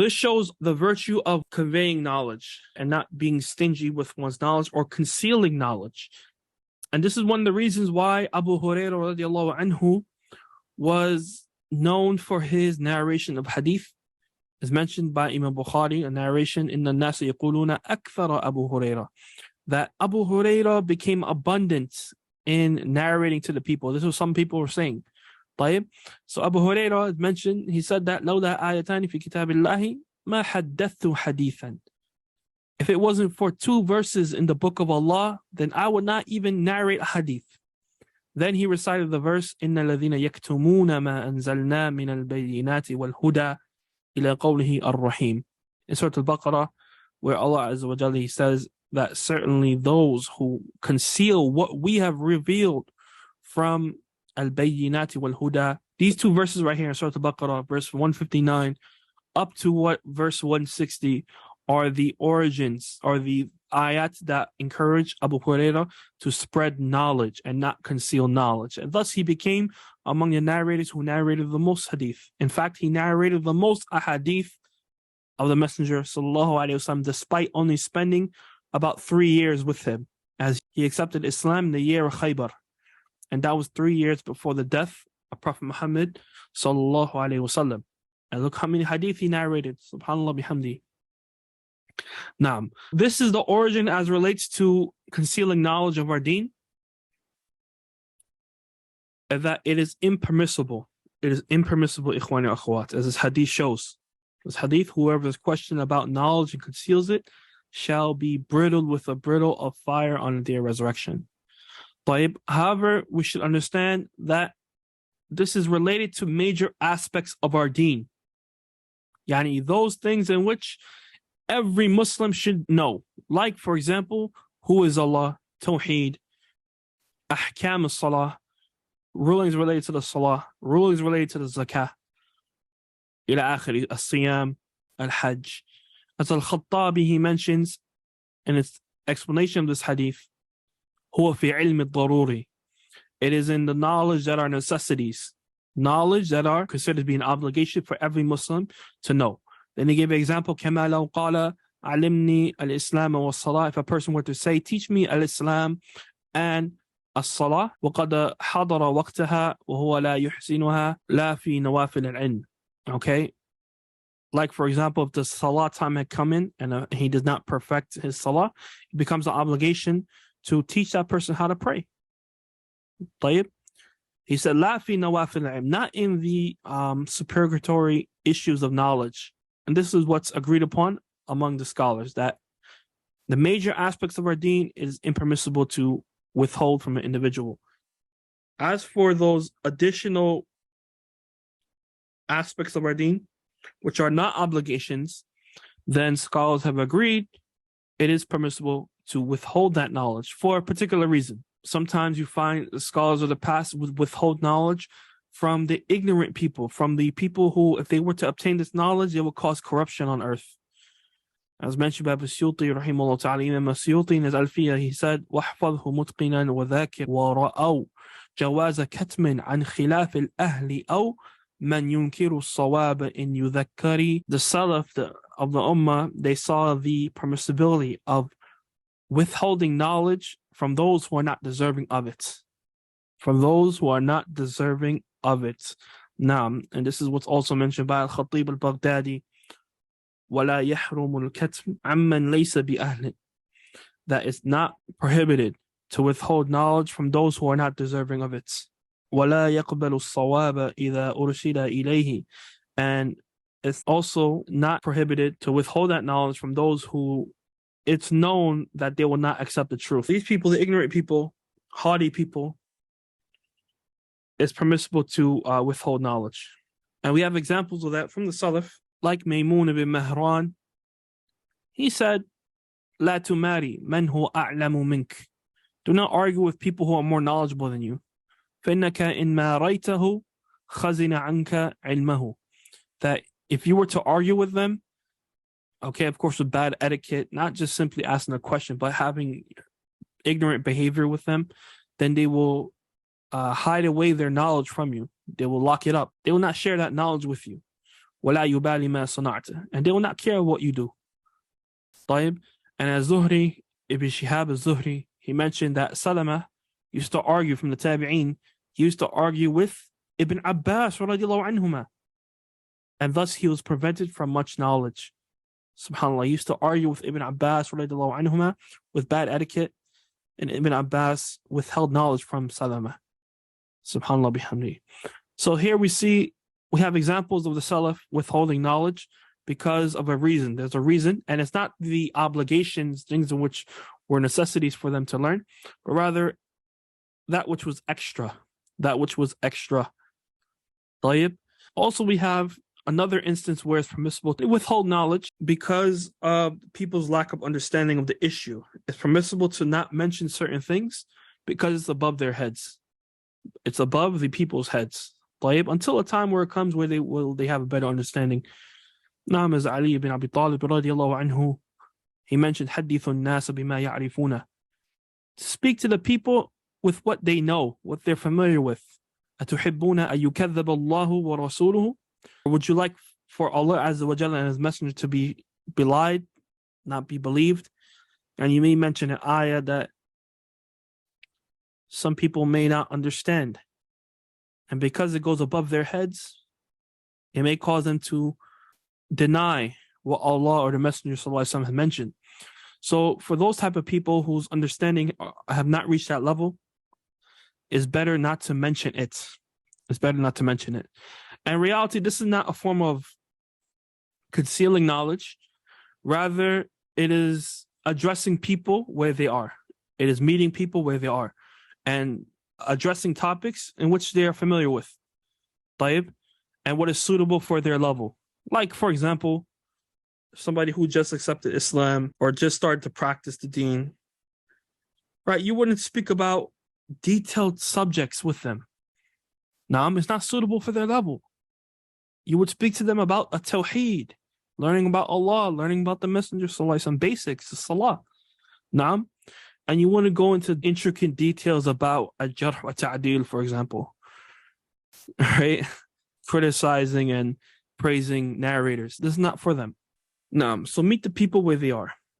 This shows the virtue of conveying knowledge and not being stingy with one's knowledge or concealing knowledge. And this is one of the reasons why Abu Hurairah radiallahu anhu was known for his narration of hadith. As mentioned by Imam Bukhari, a narration in the Nas yaquluna akthara Abu Hurairah, that Abu Hurairah became abundant in narrating to the people. This is what some people were saying. طيب. So Abu Hurairah mentioned, he said that لولا آيتان في كتاب الله ما حدثت حديثا. If it wasn't for 2 verses in the book of Allah, then I would not even narrate a hadith. Then he recited the verse إن الذين يكتمون ما أنزلنا من البينات والهدى إلى قوله الرحيم. In Surah Al-Baqarah, where Allah Azza wa Jalla, he says that certainly those who conceal what we have revealed from al-bayyinati wal-huda. These 2 verses right here in Surah Al-Baqarah, verse 159 up to what verse 160 are the origins, are the ayat that encourage Abu Hurairah to spread knowledge and not conceal knowledge. And thus he became among the narrators who narrated the most hadith. In fact, he narrated the most ahadith of the Messenger sallallahu alaihi wasallam, despite only spending about 3 years with him, as he accepted Islam in the year of Khaybar. And that was 3 years before the death of Prophet Muhammad sallallahu alaihi wasallam. And look how many hadith he narrated. Subhanallah bihamdi. Now, this is the origin as relates to concealing knowledge of our deen, that it is impermissible. It is impermissible, ikhwani wa akhwat, as this hadith shows. This hadith, whoever is questioned about knowledge and conceals it, shall be brittled with a brittle of fire on the day of resurrection. However, we should understand that this is related to major aspects of our deen. Yani those things in which every Muslim should know. Like, for example, who is Allah, Tawheed, Ahkam as-Salah, rulings related to the Salah, rulings related to the Zakah, ila akhiri, as-Siyam, al-Hajj. As Al-Khattabi, he mentions in its explanation of this hadith, هو في علم الضروري. It is in the knowledge that are necessities, knowledge that are considered to be an obligation for every Muslim to know. Then he gave an example, كما لو قال علمني الإسلام والصلاة. If a person were to say, teach me al-Islam and as-Salah, وقد حضر وقتها وهو لا يحسنها لا في نوافل العلم. Okay? Like, for example, if the Salah time had come in and he does not perfect his Salah, it becomes an obligation to teach that person how to pray. طيب. He said, لا في نوافل العلم, not in the supererogatory issues of knowledge. And this is what's agreed upon among the scholars, that the major aspects of our deen is impermissible to withhold from an individual. As for those additional aspects of our deen, which are not obligations, then scholars have agreed it is permissible to withhold that knowledge for a particular reason. Sometimes you find the scholars of the past would withhold knowledge from the ignorant people, from the people who, if they were to obtain this knowledge, it would cause corruption on earth. As mentioned by Suyuti, rahimahullah ta'ala, Imam Suyuti in his Alfiyah, he said, وَحْفَظْهُ مُتْقِنًا وَذَاكِرْ وَرَأَوْ جَوَازَ كَتْمٍ عَنْ خِلَافِ الْأَهْلِ أَوْ مَنْ يُنْكِرُ الصَّوَابَ إِنْ يُذَكَّرِ. The Salaf of the Ummah, they saw the permissibility of withholding knowledge from those who are not deserving of it. From those who are not deserving of it. Now, and this is what's also mentioned by Al-Khatib al-Baghdadi, وَلَا يَحْرُمُ الْكَتْمِ عَمَّنْ لَيْسَ بِأَهْلٍ. That it's not prohibited to withhold knowledge from those who are not deserving of it. وَلَا يَقْبَلُ الصَّوَابَ إِذَا أُرْشِدَ إِلَيْهِ. And it's also not prohibited to withhold that knowledge from those who it's known that they will not accept the truth. These people, the ignorant people, haughty people, it's permissible to withhold knowledge. And we have examples of that from the Salaf, like Maymun ibn Mahran. He said, لا تماري من هو أعلم منك. Do not argue with people who are more knowledgeable than you. فإنك إن ماريته خزن عنك علمه. That if you were to argue with them, okay, of course, with bad etiquette, not just simply asking a question, but having ignorant behavior with them, then they will hide away their knowledge from you. They will lock it up. They will not share that knowledge with you. وَلَا يُبَالِ مَا صَنَعْتَ, and they will not care what you do. طيب. And as Zuhri, Ibn Shihab al-Zuhri, he mentioned that Salama used to argue from the Tabi'een, he used to argue with Ibn Abbas radiallahu anhuma, and thus he was prevented from much knowledge. SubhanAllah, he used to argue with Ibn Abbas radiallahu anhuma with bad etiquette, and Ibn Abbas withheld knowledge from Salama. SubhanAllah bihamdi. So here we have examples of the Salaf withholding knowledge because of a reason. There's a reason, and it's not the obligations, things in which were necessities for them to learn, but rather that which was extra. That which was extra. طيب. Also, we have another instance where it's permissible to withhold knowledge because of people's lack of understanding of the issue. It's permissible to not mention certain things because it's above their heads. It's above the people's heads. طيب. Until a time where it comes where they have a better understanding. نعم, as Ali ibn Abi Talib radiallahu anhu, he mentioned حدث الناس بما يعرفون. Speak to the people with what they know, what they're familiar with. أتحبون أن يكذب الله ورسوله? Would you like for Allah Azza wa Jalla and His Messenger to be belied, not be believed? And you may mention an ayah that some people may not understand. And because it goes above their heads, it may cause them to deny what Allah or the Messenger ﷺ has mentioned. So for those type of people whose understanding have not reached that level, it's better not to mention it. It's better not to mention it. And in reality, this is not a form of concealing knowledge. Rather, it is addressing people where they are. It is meeting people where they are and addressing topics in which they are familiar with. طيب, and what is suitable for their level. Like, for example, somebody who just accepted Islam or just started to practice the deen, right? You wouldn't speak about detailed subjects with them. Naam, it's not suitable for their level. You would speak to them about a tawheed, learning about Allah, learning about the Messenger, some basics, the salah. Naam, and you want to go into intricate details about al-jarh wa ta'dil, for example, right? Criticizing and praising narrators. This is not for them. Naam, so meet the people where they are.